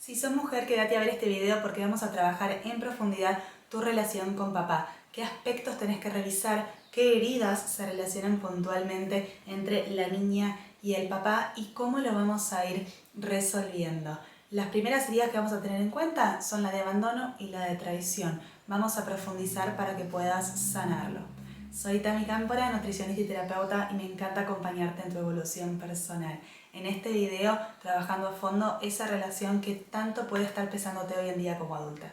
Si sos mujer, quédate a ver este video porque vamos a trabajar en profundidad tu relación con papá. ¿Qué aspectos tenés que revisar? ¿Qué heridas se relacionan puntualmente entre la niña y el papá? ¿Y cómo lo vamos a ir resolviendo? Las primeras heridas que vamos a tener en cuenta son la de abandono y la de traición. Vamos a profundizar para que puedas sanarlo. Soy Tami Cámpora, nutricionista y terapeuta, y me encanta acompañarte en tu evolución personal. En este video, trabajando a fondo esa relación que tanto puede estar pesándote hoy en día como adulta.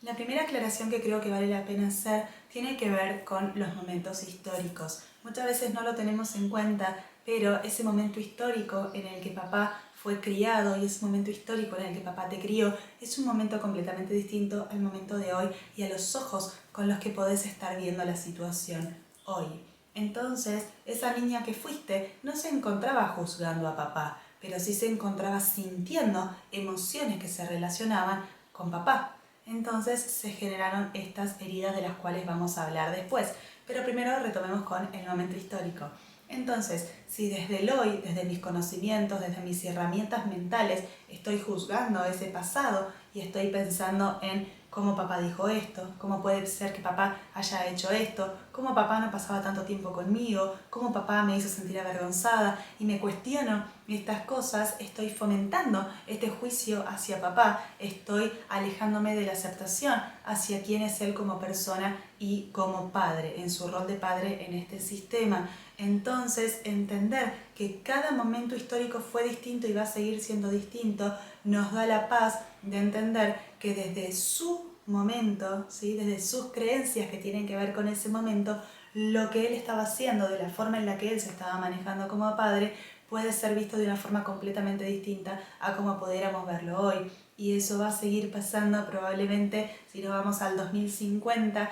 La primera aclaración que creo que vale la pena hacer tiene que ver con los momentos históricos. Muchas veces no lo tenemos en cuenta, pero ese momento histórico en el que papá fue criado y ese momento histórico en el que papá te crió es un momento completamente distinto al momento de hoy y a los ojos con los que podés estar viendo la situación hoy. Entonces, esa niña que fuiste no se encontraba juzgando a papá, pero sí se encontraba sintiendo emociones que se relacionaban con papá. Entonces se generaron estas heridas de las cuales vamos a hablar después. Pero primero retomemos con el momento histórico. Entonces, si desde el hoy, desde mis conocimientos, desde mis herramientas mentales, estoy juzgando ese pasado y estoy pensando en cómo papá dijo esto, cómo puede ser que papá haya hecho esto, cómo papá no pasaba tanto tiempo conmigo, cómo papá me hizo sentir avergonzada y me cuestiono estas cosas, estoy fomentando este juicio hacia papá, estoy alejándome de la aceptación hacia quién es él como persona y como padre, en su rol de padre en este sistema. Entonces, entender que cada momento histórico fue distinto y va a seguir siendo distinto, nos da la paz de entender que desde su momento, ¿sí? Desde sus creencias que tienen que ver con ese momento, lo que él estaba haciendo, de la forma en la que él se estaba manejando como padre, puede ser visto de una forma completamente distinta a como pudiéramos verlo hoy. Y eso va a seguir pasando probablemente si nos vamos al 2050.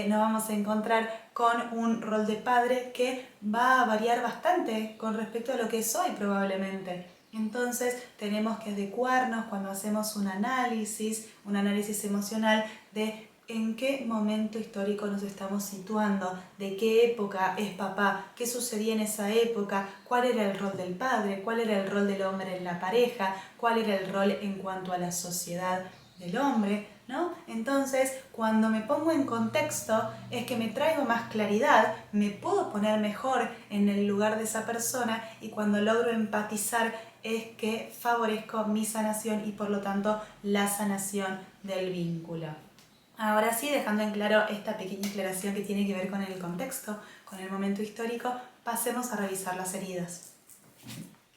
Nos vamos a encontrar con un rol de padre que va a variar bastante con respecto a lo que es hoy probablemente. Entonces tenemos que adecuarnos cuando hacemos un análisis emocional de en qué momento histórico nos estamos situando, de qué época es papá, qué sucedía en esa época, cuál era el rol del padre, cuál era el rol del hombre en la pareja, cuál era el rol en cuanto a la sociedad del hombre, ¿no? Entonces, cuando me pongo en contexto, es que me traigo más claridad, me puedo poner mejor en el lugar de esa persona y cuando logro empatizar es que favorezco mi sanación y por lo tanto la sanación del vínculo. Ahora sí, dejando en claro esta pequeña aclaración que tiene que ver con el contexto, con el momento histórico, pasemos a revisar las heridas.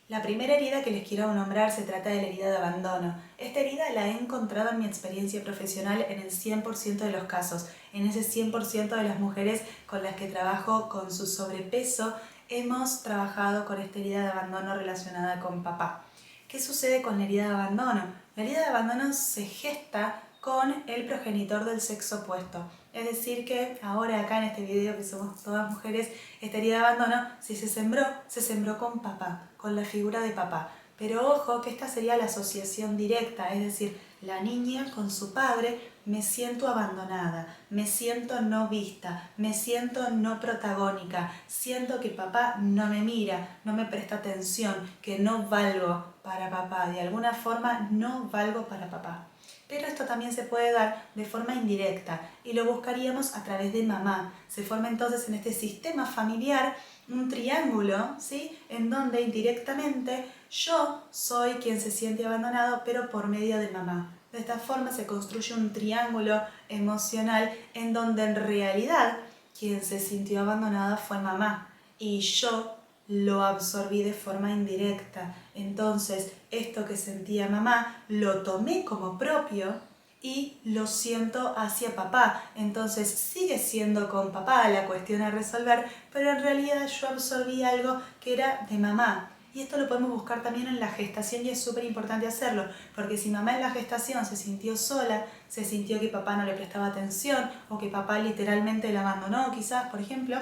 La primera herida que les quiero nombrar se trata de la herida de abandono. Esta herida la he encontrado en mi experiencia profesional en el 100% de los casos. En ese 100% de las mujeres con las que trabajo con su sobrepeso, hemos trabajado con esta herida de abandono relacionada con papá. ¿Qué sucede con la herida de abandono? La herida de abandono se gesta con el progenitor del sexo opuesto. Es decir que ahora acá en este video que somos todas mujeres, esta herida de abandono, si se sembró con papá, con la figura de papá. Pero ojo que esta sería la asociación directa, es decir, la niña con su padre, me siento abandonada, me siento no vista, me siento no protagónica, siento que papá no me mira, no me presta atención, que no valgo para papá, de alguna forma no valgo para papá. Pero esto también se puede dar de forma indirecta y lo buscaríamos a través de mamá. Se forma entonces en este sistema familiar un triángulo, ¿sí? En donde indirectamente yo soy quien se siente abandonado, pero por medio de mamá. De esta forma se construye un triángulo emocional en donde en realidad quien se sintió abandonada fue mamá y yo lo absorbí de forma indirecta. Entonces, esto que sentía mamá lo tomé como propio y lo siento hacia papá. Entonces, sigue siendo con papá la cuestión a resolver, pero en realidad yo absorbí algo que era de mamá. Y esto lo podemos buscar también en la gestación y es súper importante hacerlo, porque si mamá en la gestación se sintió sola, se sintió que papá no le prestaba atención o que papá literalmente la abandonó quizás, por ejemplo,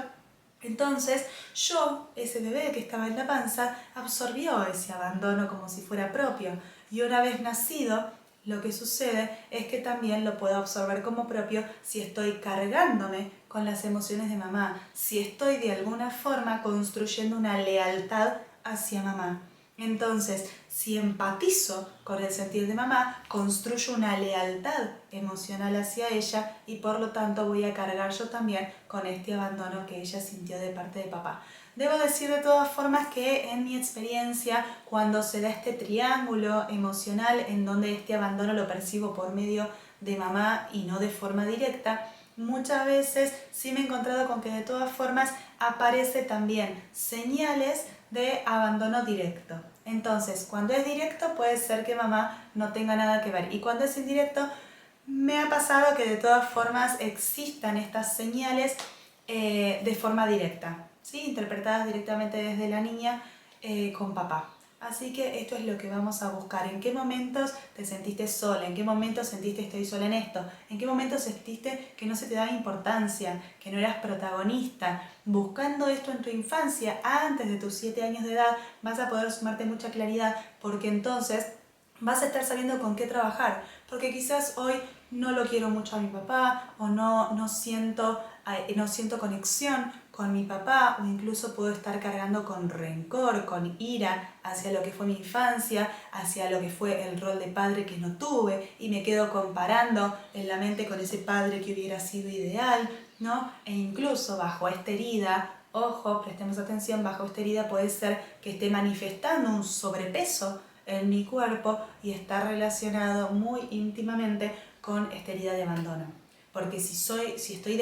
entonces yo, ese bebé que estaba en la panza, absorbió ese abandono como si fuera propio. Y una vez nacido, lo que sucede es que también lo puedo absorber como propio si estoy cargándome con las emociones de mamá, si estoy de alguna forma construyendo una lealtad hacia mamá. Entonces, si empatizo con el sentir de mamá, construyo una lealtad emocional hacia ella y por lo tanto voy a cargar yo también con este abandono que ella sintió de parte de papá. Debo decir de todas formas que en mi experiencia, cuando se da este triángulo emocional en donde este abandono lo percibo por medio de mamá y no de forma directa, muchas veces sí me he encontrado con que de todas formas aparece también señales de abandono directo. Entonces, cuando es directo puede ser que mamá no tenga nada que ver y cuando es indirecto me ha pasado que de todas formas existan estas señales de forma directa, ¿sí? Interpretadas directamente desde la niña con papá. Así que esto es lo que vamos a buscar. ¿En qué momentos te sentiste sola? ¿En qué momentos sentiste estoy sola en esto? ¿En qué momentos sentiste que no se te daba importancia? ¿Que no eras protagonista? Buscando esto en tu infancia, antes de tus 7 años de edad, vas a poder sumarte mucha claridad porque entonces vas a estar sabiendo con qué trabajar. Porque quizás hoy no lo quiero mucho a mi papá o no siento conexión con mi papá o incluso puedo estar cargando con rencor, con ira hacia lo que fue mi infancia, hacia lo que fue el rol de padre que no tuve y me quedo comparando en la mente con ese padre que hubiera sido ideal, ¿no? E incluso bajo esta herida, ojo, prestemos atención, bajo esta herida puede ser que esté manifestando un sobrepeso en mi cuerpo y está relacionado muy íntimamente con esta herida de abandono. Porque si estoy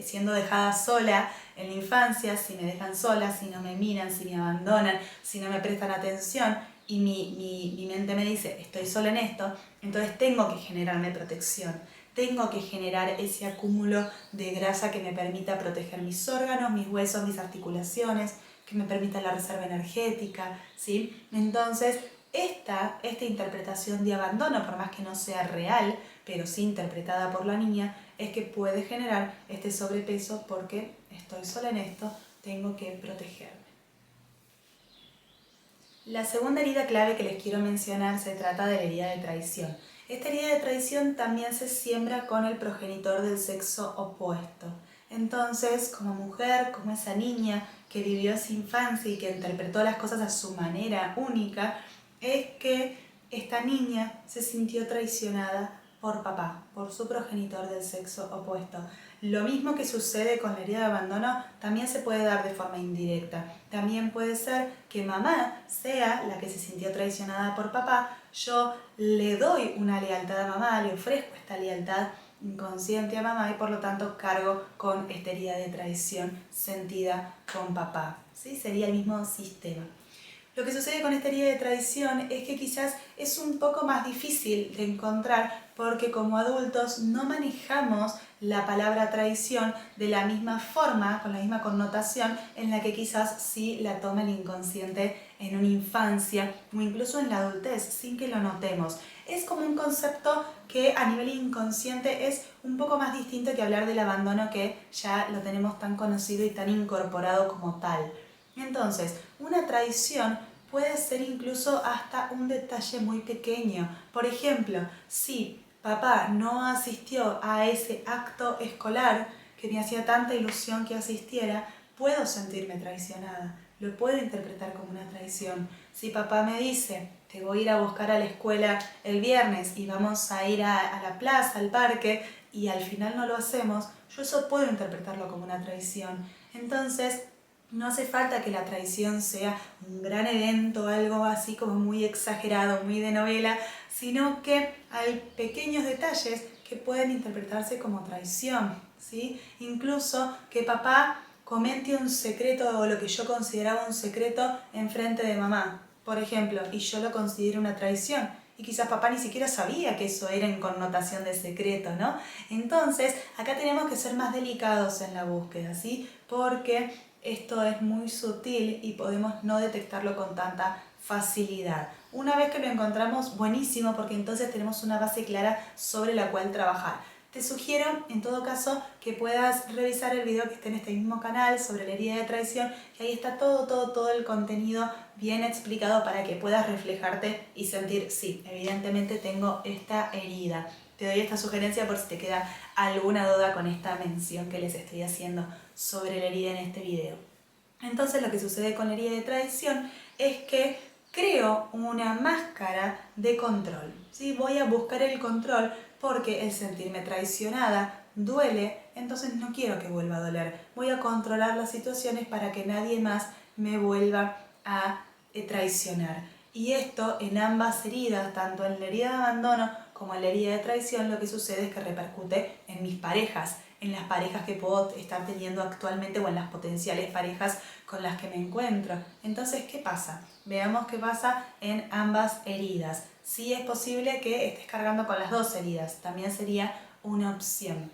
siendo dejada sola en la infancia, si me dejan sola, si no me miran, si me abandonan, si no me prestan atención y mi mente me dice estoy sola en esto, entonces tengo que generarme protección. Tengo que generar ese acúmulo de grasa que me permita proteger mis órganos, mis huesos, mis articulaciones, que me permita la reserva energética, ¿sí? Entonces, esta interpretación de abandono, por más que no sea real, pero sí interpretada por la niña, es que puede generar este sobrepeso porque estoy sola en esto, tengo que protegerme. La segunda herida clave que les quiero mencionar se trata de la herida de traición. Esta herida de traición también se siembra con el progenitor del sexo opuesto. Entonces, como mujer, como esa niña que vivió esa infancia y que interpretó las cosas a su manera única, es que esta niña se sintió traicionada por papá, por su progenitor del sexo opuesto. Lo mismo que sucede con la herida de abandono también se puede dar de forma indirecta. También puede ser que mamá sea la que se sintió traicionada por papá. Yo le doy una lealtad a mamá, le ofrezco esta lealtad inconsciente a mamá y por lo tanto cargo con esta herida de traición sentida con papá. ¿Sí? Sería el mismo sistema. Lo que sucede con esta herida de traición es que quizás es un poco más difícil de encontrar porque como adultos no manejamos la palabra traición de la misma forma, con la misma connotación en la que quizás sí la toma el inconsciente en una infancia o incluso en la adultez sin que lo notemos. Es como un concepto que a nivel inconsciente es un poco más distinto que hablar del abandono que ya lo tenemos tan conocido y tan incorporado como tal. Entonces, una traición puede ser incluso hasta un detalle muy pequeño. Por ejemplo, si papá no asistió a ese acto escolar que me hacía tanta ilusión que asistiera, puedo sentirme traicionada. Lo puedo interpretar como una traición. Si papá me dice, te voy a ir a buscar a la escuela el viernes y vamos a ir a la plaza, al parque, y al final no lo hacemos, yo eso puedo interpretarlo como una traición. Entonces, no hace falta que la traición sea un gran evento, algo así como muy exagerado, muy de novela, sino que hay pequeños detalles que pueden interpretarse como traición, ¿sí? Incluso que papá comente un secreto o lo que yo consideraba un secreto en frente de mamá, por ejemplo, y yo lo considero una traición. Y quizás papá ni siquiera sabía que eso era en connotación de secreto, ¿no? Entonces, acá tenemos que ser más delicados en la búsqueda, ¿sí? Porque esto es muy sutil y podemos no detectarlo con tanta facilidad. Una vez que lo encontramos, buenísimo, porque entonces tenemos una base clara sobre la cual trabajar. Te sugiero, en todo caso, que puedas revisar el video que está en este mismo canal sobre la herida de traición, que ahí está todo el contenido bien explicado para que puedas reflejarte y sentir, sí, evidentemente tengo esta herida. Te doy esta sugerencia por si te queda alguna duda con esta mención que les estoy haciendo sobre la herida en este video. Entonces lo que sucede con la herida de traición es que creo una máscara de control, ¿sí? Voy a buscar el control porque el sentirme traicionada duele, entonces no quiero que vuelva a doler. Voy a controlar las situaciones para que nadie más me vuelva a traicionar. Y esto en ambas heridas, tanto en la herida de abandono como en la herida de traición, lo que sucede es que repercute en mis parejas, en las parejas que puedo estar teniendo actualmente o en las potenciales parejas con las que me encuentro. Entonces, ¿qué pasa? Veamos qué pasa en ambas heridas. Sí es posible que estés cargando con las dos heridas, también sería una opción.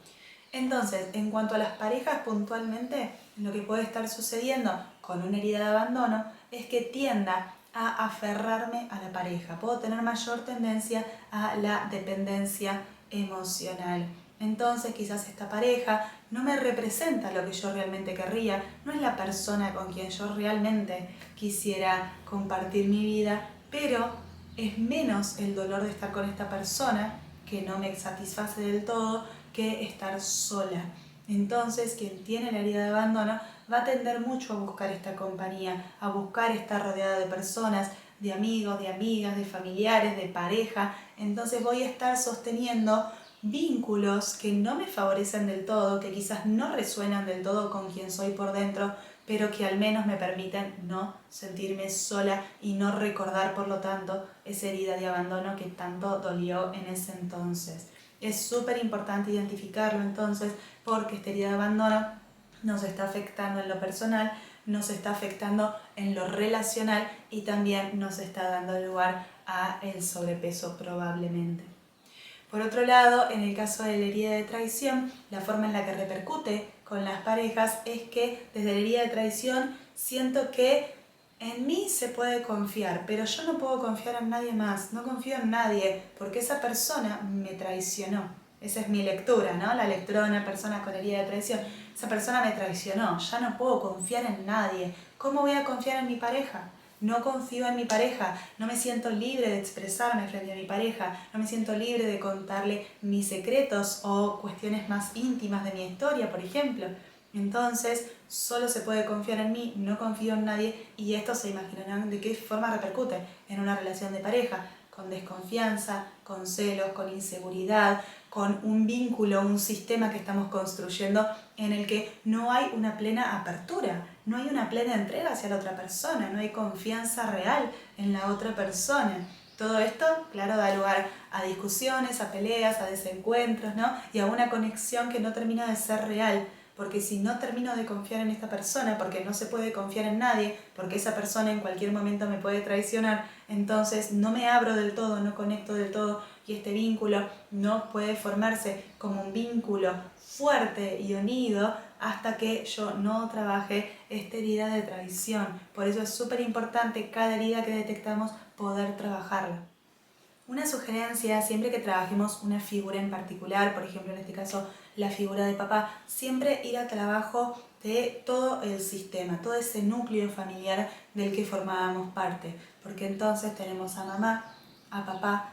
Entonces, en cuanto a las parejas puntualmente, lo que puede estar sucediendo con una herida de abandono es que tienda a aferrarme a la pareja. Puedo tener mayor tendencia a la dependencia emocional. Entonces quizás esta pareja no me representa lo que yo realmente querría, no es la persona con quien yo realmente quisiera compartir mi vida, pero es menos el dolor de estar con esta persona, que no me satisface del todo, que estar sola. Entonces quien tiene la herida de abandono va a tender mucho a buscar esta compañía, a buscar estar rodeada de personas, de amigos, de amigas, de familiares, de pareja. Entonces voy a estar sosteniendo vínculos que no me favorecen del todo, que quizás no resuenan del todo con quien soy por dentro, pero que al menos me permiten no sentirme sola y no recordar, por lo tanto, esa herida de abandono que tanto dolió en ese entonces. Es súper importante identificarlo entonces, porque esta herida de abandono nos está afectando en lo personal, nos está afectando en lo relacional y también nos está dando lugar a el sobrepeso probablemente. Por otro lado, en el caso de la herida de traición, la forma en la que repercute con las parejas es que desde la herida de traición siento que en mí se puede confiar, pero yo no puedo confiar en nadie más, no confío en nadie porque esa persona me traicionó. Esa es mi lectura, ¿no? La lectura de una persona con herida de traición. Esa persona me traicionó, ya no puedo confiar en nadie. ¿Cómo voy a confiar en mi pareja? No confío en mi pareja, no me siento libre de expresarme frente a mi pareja, no me siento libre de contarle mis secretos o cuestiones más íntimas de mi historia, por ejemplo. Entonces, solo se puede confiar en mí, no confío en nadie, y esto se imaginarán de qué forma repercute en una relación de pareja, con desconfianza, con celos, con inseguridad, con un vínculo, un sistema que estamos construyendo en el que no hay una plena apertura, no hay una plena entrega hacia la otra persona, no hay confianza real en la otra persona. Todo esto, claro, da lugar a discusiones, a peleas, a desencuentros, ¿no? Y a una conexión que no termina de ser real. Porque si no termino de confiar en esta persona, porque no se puede confiar en nadie, porque esa persona en cualquier momento me puede traicionar, entonces no me abro del todo, no conecto del todo, y este vínculo no puede formarse como un vínculo fuerte y unido hasta que yo no trabaje esta herida de traición. Por eso es súper importante cada herida que detectamos poder trabajarla. Una sugerencia, siempre que trabajemos una figura en particular, por ejemplo en este caso la figura de papá, siempre ir a trabajo de todo el sistema, todo ese núcleo familiar del que formábamos parte, porque entonces tenemos a mamá, a papá,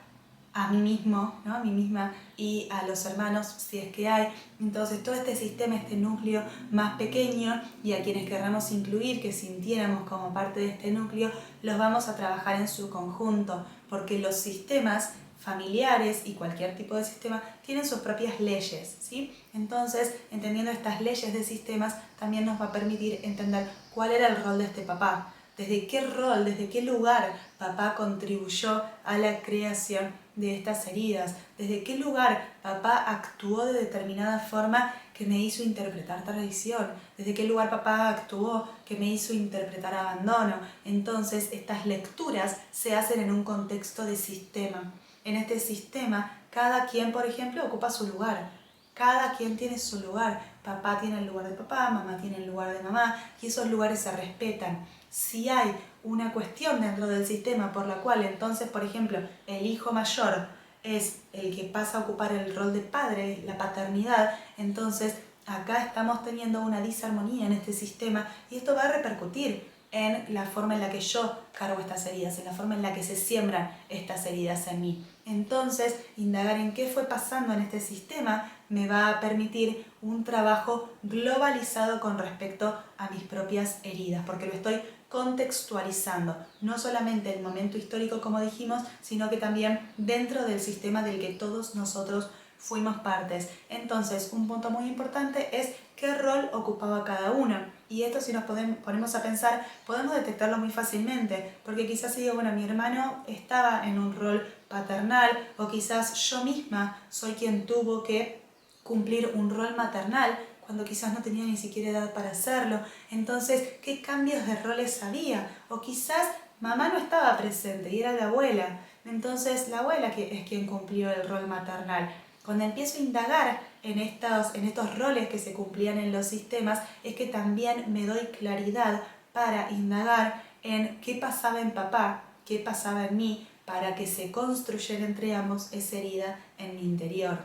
a mí mismo, ¿no? A mí misma y a los hermanos si es que hay. Entonces todo este sistema, este núcleo más pequeño, y a quienes querramos incluir, que sintiéramos como parte de este núcleo, los vamos a trabajar en su conjunto, porque los sistemas familiares y cualquier tipo de sistema tienen sus propias leyes, ¿sí? Entonces, entendiendo estas leyes de sistemas, también nos va a permitir entender cuál era el rol de este papá, desde qué rol, desde qué lugar papá contribuyó a la creación de estas heridas, desde qué lugar papá actuó de determinada forma que me hizo interpretar traición, desde qué lugar papá actuó que me hizo interpretar abandono. Entonces estas lecturas se hacen en un contexto de sistema. En este sistema cada quien, por ejemplo, ocupa su lugar. Cada quien tiene su lugar. Papá tiene el lugar de papá, mamá tiene el lugar de mamá, y esos lugares se respetan. Si hay una cuestión dentro del sistema por la cual entonces, por ejemplo, el hijo mayor es el que pasa a ocupar el rol de padre, la paternidad, entonces acá estamos teniendo una disarmonía en este sistema y esto va a repercutir en la forma en la que yo cargo estas heridas, en la forma en la que se siembran estas heridas en mí. Entonces, indagar en qué fue pasando en este sistema me va a permitir un trabajo globalizado con respecto a mis propias heridas, porque lo estoy contextualizando, no solamente el momento histórico como dijimos, sino que también dentro del sistema del que todos nosotros fuimos partes. Entonces, un punto muy importante es qué rol ocupaba cada uno. Y esto, si nos ponemos a pensar, podemos detectarlo muy fácilmente, porque quizás si digo, bueno, mi hermano estaba en un rol paternal, o quizás yo misma soy quien tuvo que cumplir un rol maternal, cuando quizás no tenía ni siquiera edad para hacerlo. Entonces, ¿qué cambios de roles había? O quizás mamá no estaba presente y era la abuela. Entonces, la abuela que es quien cumplió el rol maternal. Cuando empiezo a indagar en estos roles que se cumplían en los sistemas, es que también me doy claridad para indagar en qué pasaba en papá, qué pasaba en mí, para que se construyera entre ambos esa herida en mi interior.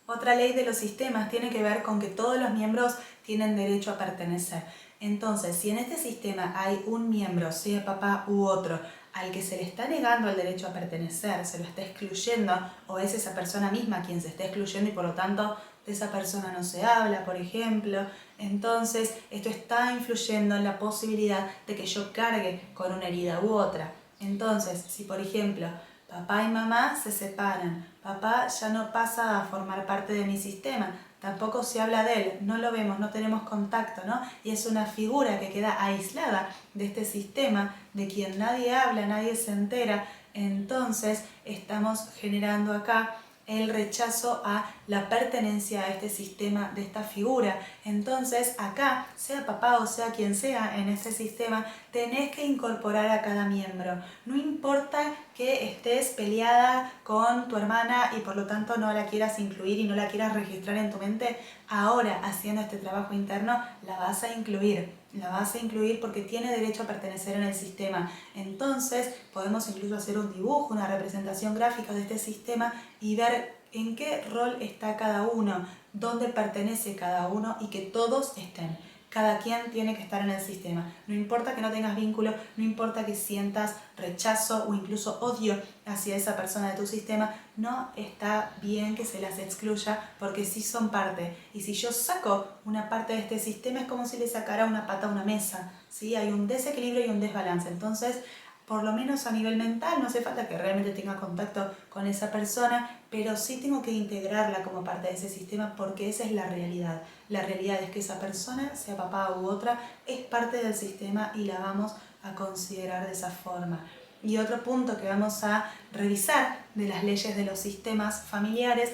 Otra ley de los sistemas tiene que ver con que todos los miembros tienen derecho a pertenecer. Entonces, si en este sistema hay un miembro, sea papá u otro, al que se le está negando el derecho a pertenecer, se lo está excluyendo, o es esa persona misma quien se está excluyendo y por lo tanto de esa persona no se habla, por ejemplo, entonces esto está influyendo en la posibilidad de que yo cargue con una herida u otra. Entonces, si por ejemplo papá y mamá se separan, papá ya no pasa a formar parte de mi sistema, tampoco se habla de él, no lo vemos, no tenemos contacto, ¿no? Y es una figura que queda aislada de este sistema, de quien nadie habla, nadie se entera. Entonces estamos generando acá el rechazo a la pertenencia a este sistema de esta figura. Entonces acá, sea papá o sea quien sea en ese sistema, tenés que incorporar a cada miembro. No importa que estés peleada con tu hermana y por lo tanto no la quieras incluir y no la quieras registrar en tu mente, ahora haciendo este trabajo interno la vas a incluir. La vas a incluir porque tiene derecho a pertenecer en el sistema. Entonces podemos incluso hacer un dibujo, una representación gráfica de este sistema y ver en qué rol está cada uno, dónde pertenece cada uno y que todos estén. Cada quien tiene que estar en el sistema. No importa que no tengas vínculo, no importa que sientas rechazo o incluso odio hacia esa persona de tu sistema, no está bien que se las excluya porque sí son parte. Y si yo saco una parte de este sistema es como si le sacara una pata a una mesa, ¿sí? Hay un desequilibrio y un desbalance. Entonces, por lo menos a nivel mental, no hace falta que realmente tenga contacto con esa persona, pero sí tengo que integrarla como parte de ese sistema porque esa es la realidad. La realidad es que esa persona, sea papá u otra, es parte del sistema y la vamos a considerar de esa forma. Y otro punto que vamos a revisar de las leyes de los sistemas familiares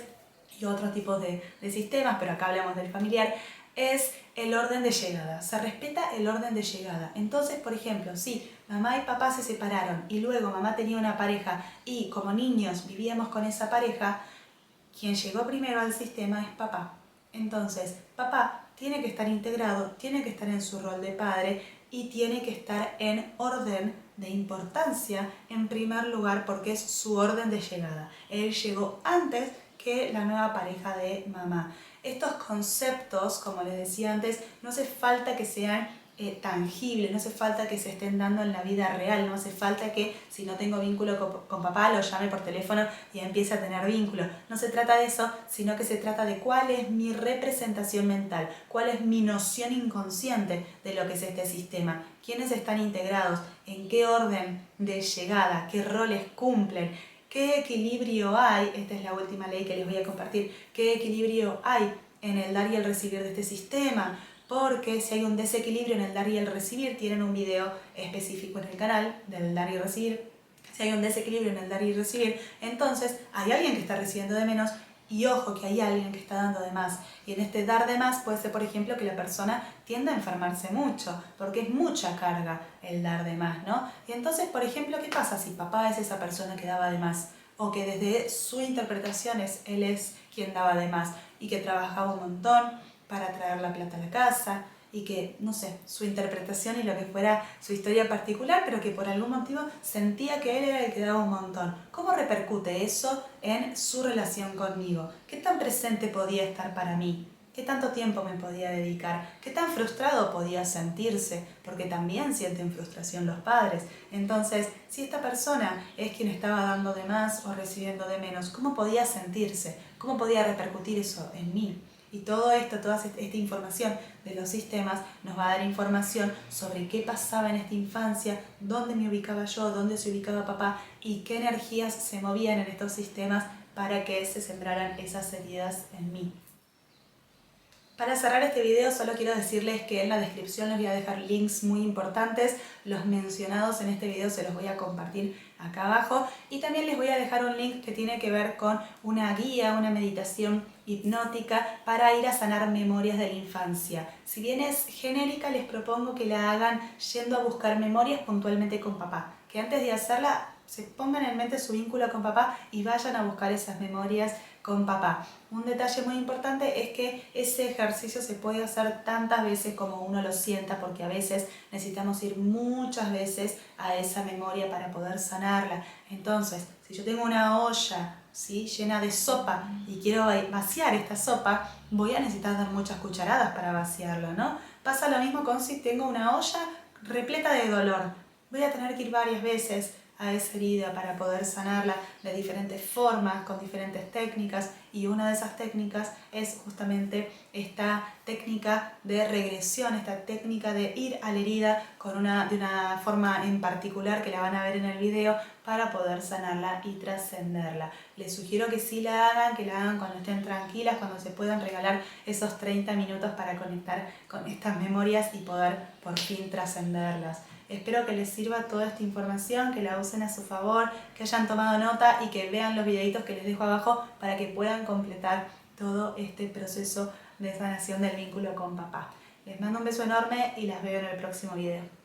y otros tipos de sistemas, pero acá hablamos del familiar, es el orden de llegada. Se respeta el orden de llegada. Entonces, por ejemplo, si mamá y papá se separaron y luego mamá tenía una pareja y como niños vivíamos con esa pareja, quien llegó primero al sistema es papá. Entonces, papá tiene que estar integrado, tiene que estar en su rol de padre y tiene que estar en orden de importancia en primer lugar porque es su orden de llegada. Él llegó antes que la nueva pareja de mamá. Estos conceptos, como les decía antes, no hace falta que sean tangibles, no hace falta que se estén dando en la vida real, no hace falta que si no tengo vínculo con papá lo llame por teléfono y empiece a tener vínculo. No se trata de eso, sino que se trata de cuál es mi representación mental, cuál es mi noción inconsciente de lo que es este sistema, quiénes están integrados, en qué orden de llegada, qué roles cumplen, qué equilibrio hay, esta es la última ley que les voy a compartir, qué equilibrio hay en el dar y el recibir de este sistema, porque si hay un desequilibrio en el dar y el recibir, tienen un video específico en el canal del dar y recibir, si hay un desequilibrio en el dar y recibir, entonces hay alguien que está recibiendo de menos y ojo que hay alguien que está dando de más. Y en este dar de más puede ser, por ejemplo, que la persona tienda a enfermarse mucho, porque es mucha carga el dar de más, ¿no? Y entonces, por ejemplo, ¿qué pasa si papá es esa persona que daba de más? O que desde su interpretación él es quien daba de más y que trabajaba un montón para traer la plata a la casa y que, no sé, su interpretación y lo que fuera su historia particular, pero que por algún motivo sentía que él era el que daba un montón. ¿Cómo repercute eso en su relación conmigo? ¿Qué tan presente podía estar para mí? ¿Qué tanto tiempo me podía dedicar? ¿Qué tan frustrado podía sentirse? Porque también sienten frustración los padres. Entonces, si esta persona es quien estaba dando de más o recibiendo de menos, ¿cómo podía sentirse? ¿Cómo podía repercutir eso en mí? Y todo esto, toda esta información de los sistemas nos va a dar información sobre qué pasaba en esta infancia, dónde me ubicaba yo, dónde se ubicaba papá y qué energías se movían en estos sistemas para que se sembraran esas heridas en mí. Para cerrar este video solo quiero decirles que en la descripción les voy a dejar links muy importantes, los mencionados en este video se los voy a compartir acá abajo y también les voy a dejar un link que tiene que ver con una guía, una meditación hipnótica para ir a sanar memorias de la infancia. Si bien es genérica, les propongo que la hagan yendo a buscar memorias puntualmente con papá, que antes de hacerla se pongan en mente su vínculo con papá y vayan a buscar esas memorias con papá. Un detalle muy importante es que ese ejercicio se puede hacer tantas veces como uno lo sienta, porque a veces necesitamos ir muchas veces a esa memoria para poder sanarla. Entonces, si yo tengo una olla, ¿sí?, llena de sopa y quiero vaciar esta sopa, voy a necesitar dar muchas cucharadas para vaciarla, ¿no? Pasa lo mismo con si tengo una olla repleta de dolor. Voy a tener que ir varias veces a esa herida para poder sanarla de diferentes formas, con diferentes técnicas, y una de esas técnicas es justamente esta técnica de regresión, esta técnica de ir a la herida de una forma en particular que la van a ver en el video para poder sanarla y trascenderla. Les sugiero que sí la hagan, que la hagan cuando estén tranquilas, cuando se puedan regalar esos 30 minutos para conectar con estas memorias y poder por fin trascenderlas. Espero que les sirva toda esta información, que la usen a su favor, que hayan tomado nota y que vean los videitos que les dejo abajo para que puedan completar todo este proceso de sanación del vínculo con papá. Les mando un beso enorme y las veo en el próximo video.